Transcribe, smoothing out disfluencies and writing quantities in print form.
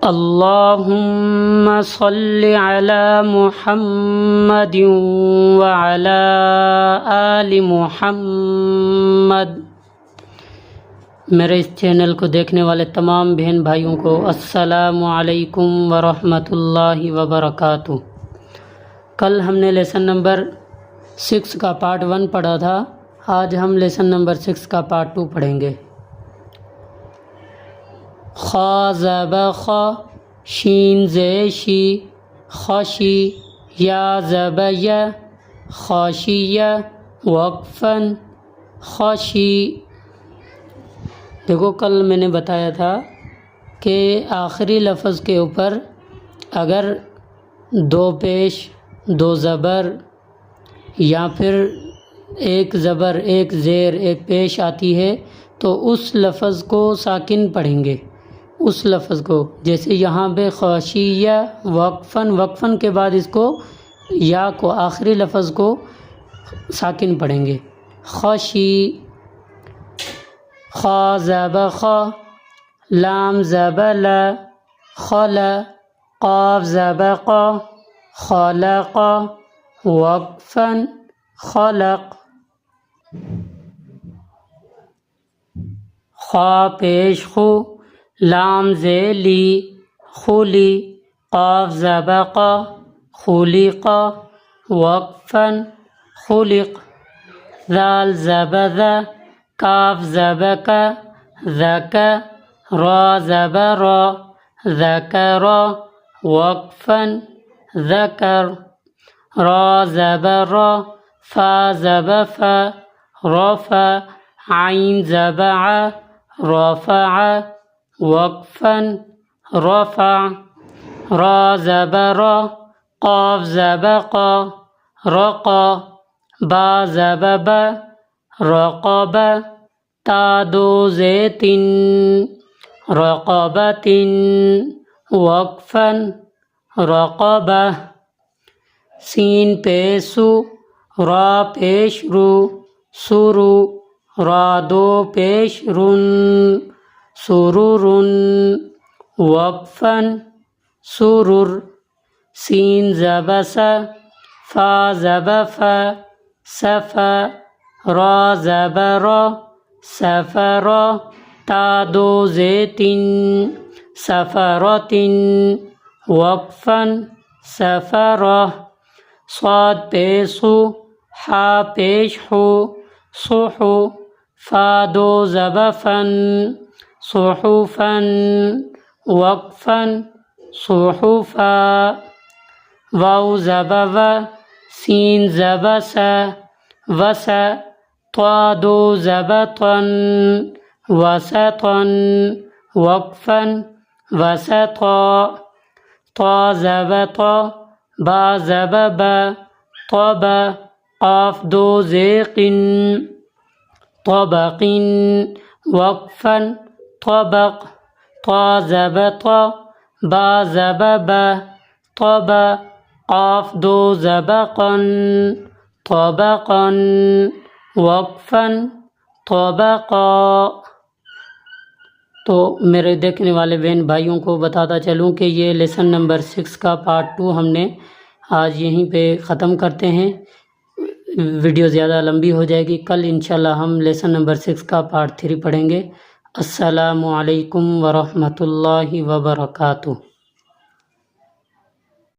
اللہم صلی علی محمد وعلی آل محمد۔ میرے اس چینل کو دیکھنے والے تمام بہن بھائیوں کو السلام علیکم ورحمۃ اللہ وبرکاتہ۔ کل ہم نے لیسن نمبر 6 کا پارٹ 1 پڑھا تھا، آج ہم لیسن نمبر 6 کا پارٹ 2 پڑھیں گے۔ خا زب خا، شین زے شی، خشی، یا زب یا، خاشیہ، وقفاً، خشی۔ دیکھو کل میں نے بتایا تھا کہ آخری لفظ کے اوپر اگر 2 پیش 2 زبر یا پھر 1 زبر 1 زیر 1 پیش آتی ہے تو اس لفظ کو ساکن پڑھیں گے، اس لفظ کو۔ جیسے یہاں پہ خاشیہ وقفاً، وقفاً کے بعد اس کو یا کو آخری لفظ کو ساکن پڑھیں گے، خشی۔ خا زب خا، لام زب لا، خلا، قاف زب قا، خلق، وقفاً، خلق۔ خا پیش خو، لام ذیلی، خلی، قاف زب قا، خلق، وقفاً، خلق۔ ذال زب ذا، کاف زب کا، ذک، را زب را، ذکر، وقفاً، ذکر۔ را زب را، فا زب فا، رفع، عین زب ع، رفع، وقفاً، رفع۔ را زب را، قاف زب قا، رقا، با زب با، رقب، تا 2 زیتن، رقبۃ، وقفاً، رقبہ۔ سین پیسو، را پیش رو، سرو، را 2 پیش رن، سرور، وقفاً، سرر۔ سین زب سا، فا زب فا، صفا، را زب را، سفر، تا 2 زیتن، سفرۃ، وقفاً، سفرہ۔ صاد پیسو، حا پیش حو، صحو، فا 2 زب فن، صحفاً، وقفاً، صحفا۔ واو زب وا، سین زب سا، وسا، طا 2 زب طن، وسطاً، وقفاً، وسطا۔ طا زب طا، با زب با، طبا، قاف 2 زیقن، طبق، وقفاً، طبق۔ طا زب طا، با زب با، طبا، قاف 2 زبقا، طبقا، وقفاً، طبقا۔ تو میرے دیکھنے والے بہن بھائیوں کو بتاتا چلوں کہ یہ لیسن نمبر 6 کا پارٹ 2 ہم نے آج یہیں پہ ختم کرتے ہیں، ویڈیو زیادہ لمبی ہو جائے گی۔ کل انشاءاللہ ہم لیسن نمبر 6 کا پارٹ 3 پڑھیں گے۔ السلام علیکم ورحمۃ اللہ وبرکاتہ۔